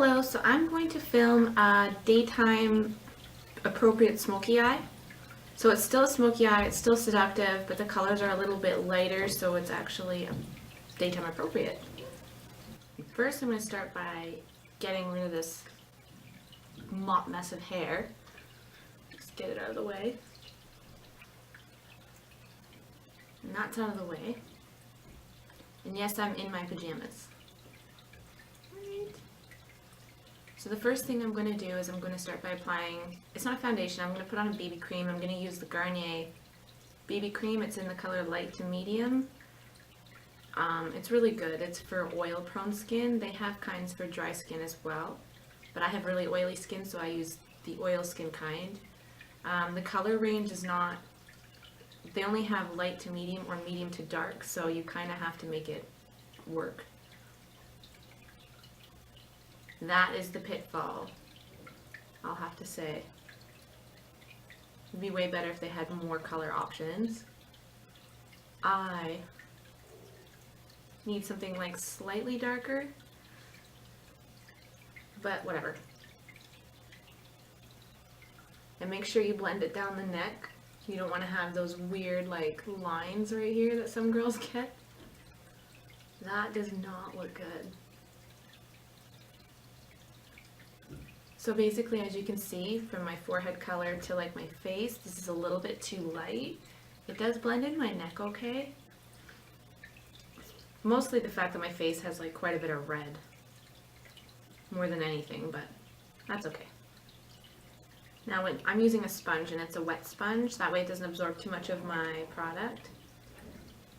Hello, so I'm going to film a daytime appropriate smoky eye. So it's still a smoky eye, it's still seductive, but the colors are a little bit lighter, so it's actually daytime appropriate. First I'm going to start by getting rid of this mop mess of hair. Just get it out of the way. And that's out of the way. And yes, I'm in my pajamas. So the first thing I'm going to do is I'm going to start by applying, it's not a foundation, I'm going to put on a BB cream. I'm going to use the Garnier BB cream. It's in the color light to medium. It's really good. It's for oil prone skin. They have kinds for dry skin as well. But I have really oily skin, so I use the oil skin kind. The color range is not, they only have light to medium or medium to dark, so you kind of have to make it work. That is the pitfall, I'll have to say. It'd be way better if they had more color options. I need something like slightly darker, but whatever. And make sure you blend it down the neck. You don't want to have those weird like lines right here that some girls get. That does not look good. So basically, as you can see, from my forehead color to like my face, this is a little bit too light. It does blend in my neck okay. Mostly the fact that my face has like quite a bit of red. More than anything, but that's okay. Now when I'm using a sponge, and it's a wet sponge, that way it doesn't absorb too much of my product.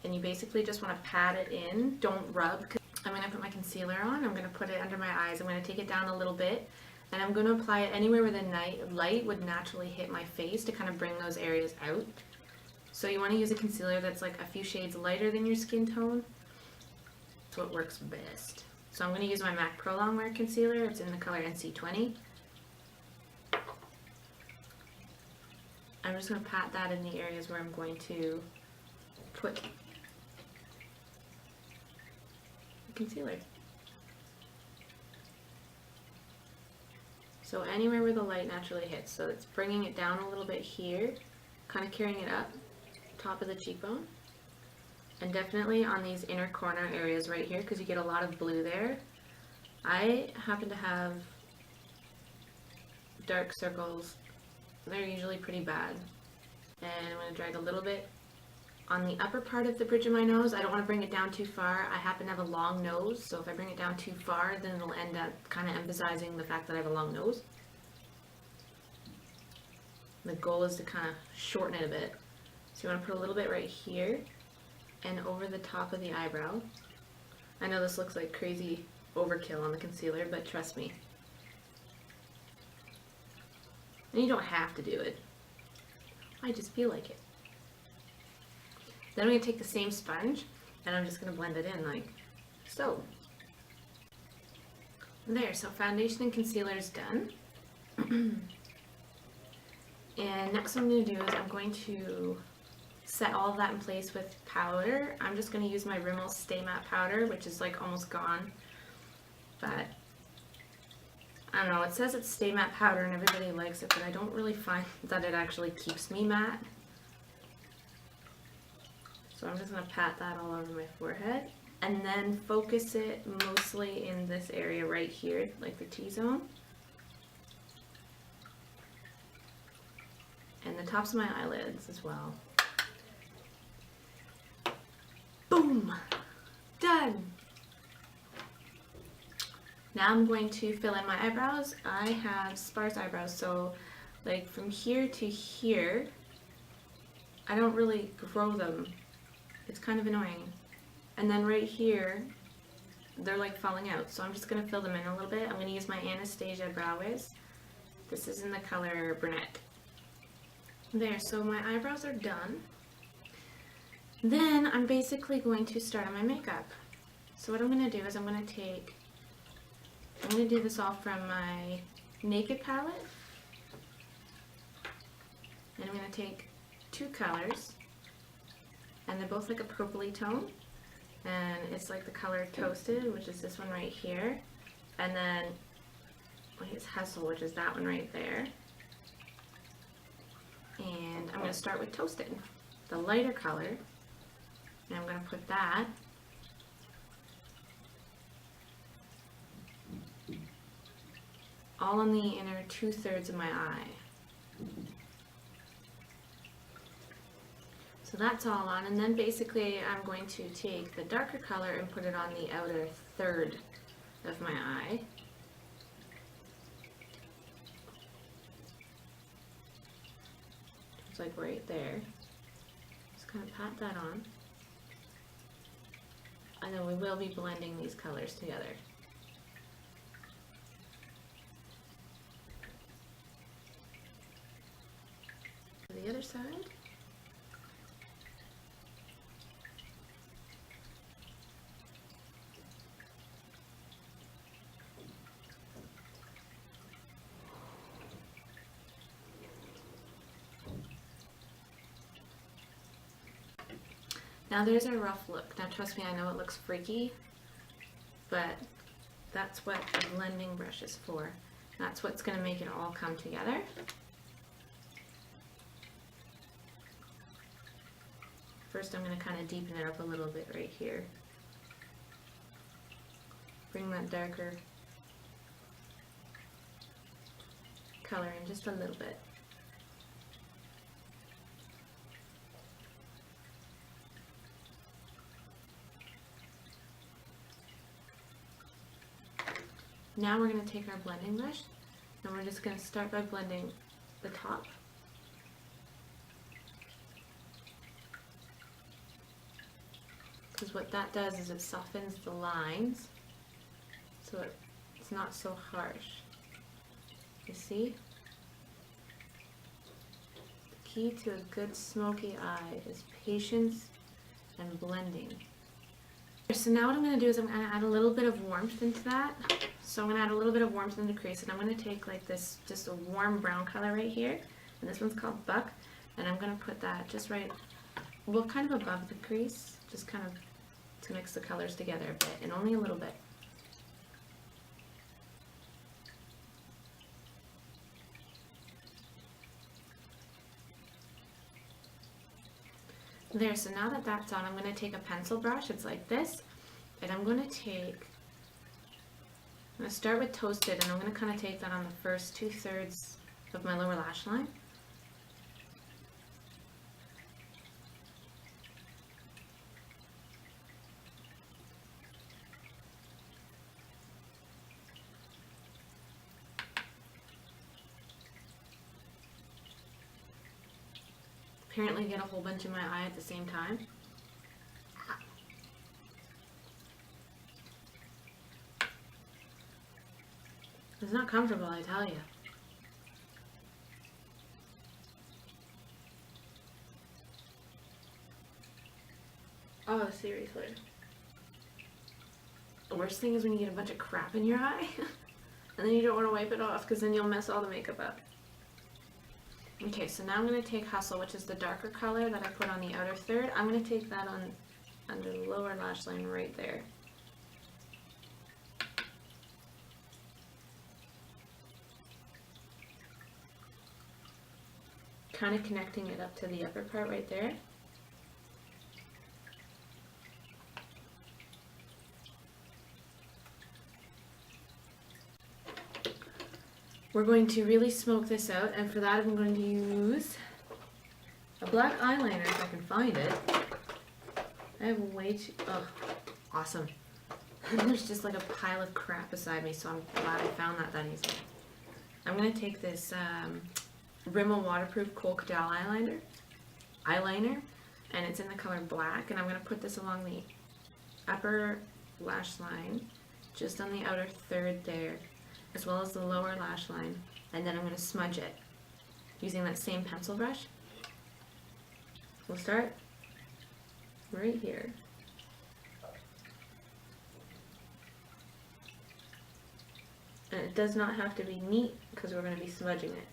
And you basically just want to pat it in, don't rub. I'm going to put my concealer on, I'm going to put it under my eyes, I'm going to take it down a little bit. And I'm going to apply it anywhere where the light would naturally hit my face to kind of bring those areas out. So you want to use a concealer that's like a few shades lighter than your skin tone. That's what works best. So I'm going to use my MAC Pro Longwear Concealer. It's in the color NC20. I'm just going to pat that in the areas where I'm going to put the concealer. So anywhere where the light naturally hits. So it's bringing it down a little bit here, kind of carrying it up, top of the cheekbone. And definitely on these inner corner areas right here, because you get a lot of blue there. I happen to have dark circles. They're usually pretty bad. And I'm going to drag a little bit on the upper part of the bridge of my nose. I don't want to bring it down too far. I happen to have a long nose, so if I bring it down too far, then it'll end up kind of emphasizing the fact that I have a long nose. The goal is to kind of shorten it a bit. So you want to put a little bit right here and over the top of the eyebrow. I know this looks like crazy overkill on the concealer, but trust me. And you don't have to do it. I just feel like it. Then I'm going to take the same sponge and I'm just going to blend it in like so. There, so foundation and concealer is done. And next what I'm going to do is I'm going to set all of that in place with powder. I'm just going to use my Rimmel Stay Matte powder, which is like almost gone. But I don't know, it says it's Stay Matte powder and everybody likes it, but I don't really find that it actually keeps me matte. So I'm just going to pat that all over my forehead and then focus it mostly in this area right here, like the T-zone. And the tops of my eyelids as well. Boom! Done! Now I'm going to fill in my eyebrows. I have sparse eyebrows, so like from here to here, I don't really grow them. It's kind of annoying. And then right here, they're like falling out. So I'm just going to fill them in a little bit. I'm going to use my Anastasia Brow Wiz. This is in the color Brunette. There, so my eyebrows are done. Then I'm basically going to start on my makeup. So what I'm going to do is I'm going to do this all from my Naked palette. And I'm going to take two colors. And they're both like a purpley tone, and it's like the color Toasted, which is this one right here, and then White's Hustle, which is that one right there. And I'm going to start with Toasted, the lighter color. And I'm going to put that all on the inner 2/3 of my eye. So that's all on, and then basically I'm going to take the darker color and put it on the outer 1/3 of my eye. It's like right there. Just kind of pat that on. And then we will be blending these colors together. The other side. Now there's a rough look. Now trust me, I know it looks freaky, but that's what a blending brush is for. That's what's going to make it all come together. First I'm going to kind of deepen it up a little bit right here. Bring that darker color in just a little bit. Now we're going to take our blending brush and we're just going to start by blending the top. Because what that does is it softens the lines so it's not so harsh. You see? The key to a good smoky eye is patience and blending. So now what I'm going to do is I'm going to add a little bit of warmth into that. So I'm going to add a little bit of warmth in the crease, and I'm going to take like this, just a warm brown color right here, and this one's called Buck, and I'm going to put that just right, well, kind of above the crease, just kind of to mix the colors together a bit, and only a little bit. There, so now that that's on, I'm going to take a pencil brush, it's like this, and I'm going to start with Toasted, and I'm going to kind of take that on the first 2/3 of my lower lash line. Apparently get a whole bunch in my eye at the same time. It's not comfortable, I tell you. Oh, seriously. The worst thing is when you get a bunch of crap in your eye and then you don't want to wipe it off because then you'll mess all the makeup up. Okay, so now I'm going to take Hustle, which is the darker color that I put on the outer 1/3. I'm going to take that on under the lower lash line right there. Kind of connecting it up to the upper part right there. We're going to really smoke this out, and for that I'm going to use a black eyeliner if I can find it. I have way too, oh, awesome. There's just like a pile of crap beside me, so I'm glad I found that easily. I'm going to take this Rimmel Waterproof Kohl Kadal eyeliner, and it's in the color black, and I'm going to put this along the upper lash line, just on the outer 1/3 there, as well as the lower lash line, and then I'm going to smudge it using that same pencil brush. We'll start right here. And it does not have to be neat because we're going to be smudging it.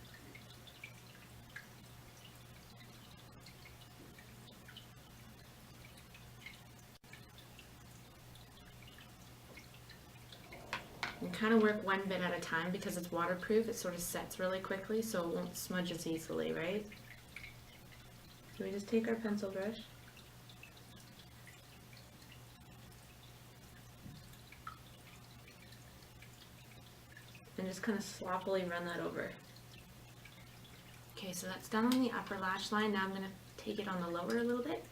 kind of work one bit at a time because it's waterproof. It sort of sets really quickly, so it won't smudge as easily, right? So we just take our pencil brush. And just kind of sloppily run that over. Okay, so that's done on the upper lash line. Now I'm going to take it on the lower a little bit.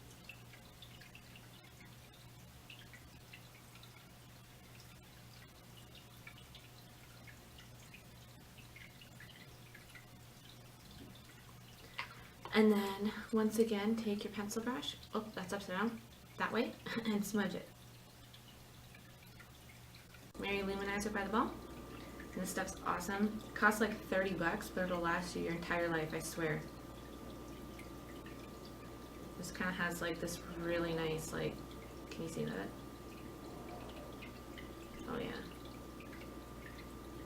And then, once again, take your pencil brush, oh, that's upside down, that way, and smudge it. Mary Luminizer by the Ball. And this stuff's awesome. It costs like 30 bucks, but it'll last you your entire life, I swear. This kind of has like this really nice, like, can you see that? Oh yeah.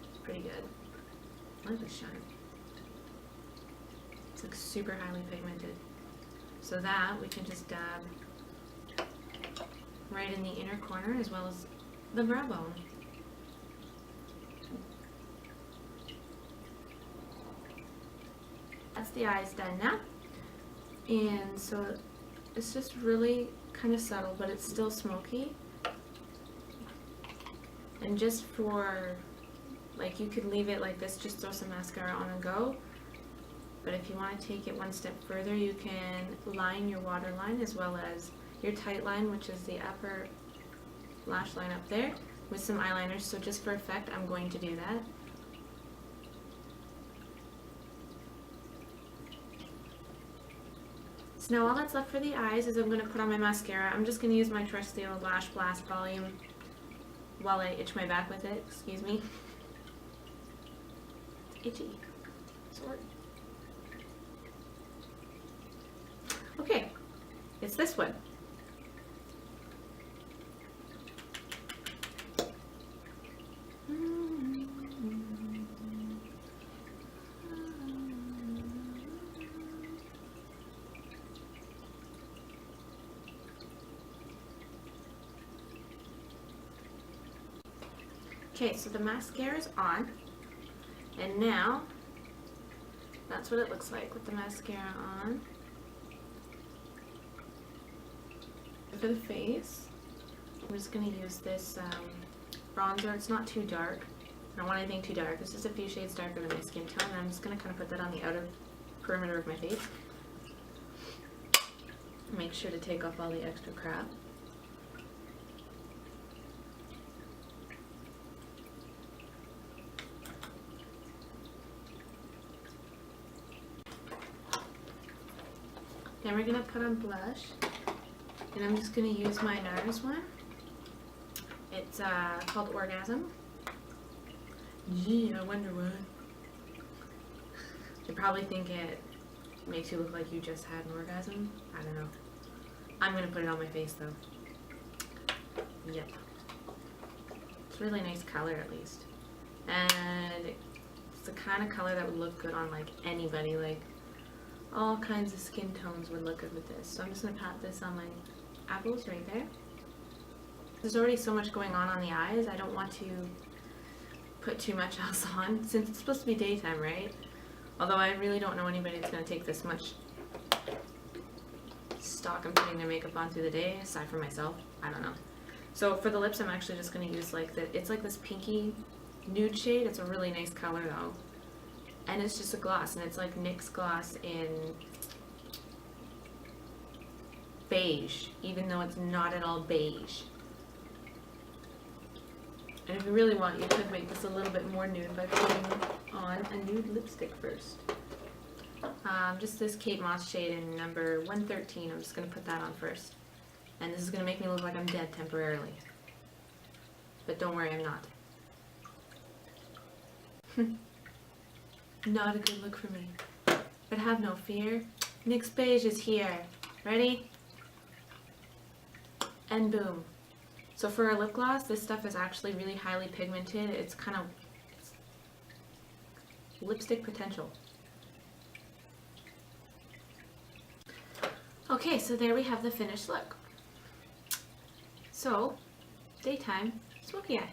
It's pretty good. I like the shine. It's like super highly pigmented. So that we can just dab right in the inner corner as well as the brow bone. That's the eyes done now. And so it's just really kind of subtle, but it's still smoky. And just for, like, you could leave it like this, just throw some mascara on and go. But if you want to take it one step further, you can line your waterline as well as your tight line, which is the upper lash line up there, with some eyeliners. So just for effect, I'm going to do that. So now all that's left for the eyes is I'm going to put on my mascara. I'm just going to use my trusty old Lash Blast Volume while I itch my back with it. Excuse me. It's itchy. Sorry. Okay, it's this one. Okay, so the mascara is on, and now that's what it looks like with the mascara on. For the face, I'm just going to use this bronzer. It's not too dark. I don't want anything too dark. It's just a few shades darker than my skin tone, and I'm just going to kind of put that on the outer perimeter of my face. Make sure to take off all the extra crap. Then we're going to put on blush. And I'm just going to use my NARS one. It's called Orgasm. Gee, I wonder what. You probably think it makes you look like you just had an orgasm. I don't know. I'm going to put it on my face though. Yep. It's a really nice color at least. And it's the kind of color that would look good on like anybody. Like all kinds of skin tones would look good with this. So I'm just going to pat this on my apples right there. There's already so much going on the eyes. I don't want to put too much else on since it's supposed to be daytime, right? Although I really don't know anybody that's going to take this much stock in putting their makeup on through the day, aside from myself. I don't know. So for the lips, I'm actually just going to use like it's like this pinky nude shade. It's a really nice color though. And it's just a gloss, and it's like NYX gloss in beige, even though it's not at all beige. And if you really want, you could make this a little bit more nude by putting on a nude lipstick first. Just this Kate Moss shade in number 113. I'm just going to put that on first. And this is going to make me look like I'm dead temporarily. But don't worry, I'm not. Not a good look for me. But have no fear. NYX Beige is here. Ready? And boom. So for a lip gloss, this stuff is actually really highly pigmented. It's lipstick potential. Okay, so there we have the finished look. So, daytime, Smokey Eye.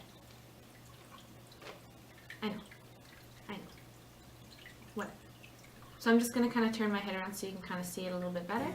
I know. I know. What? So I'm just going to kind of turn my head around so you can kind of see it a little bit better.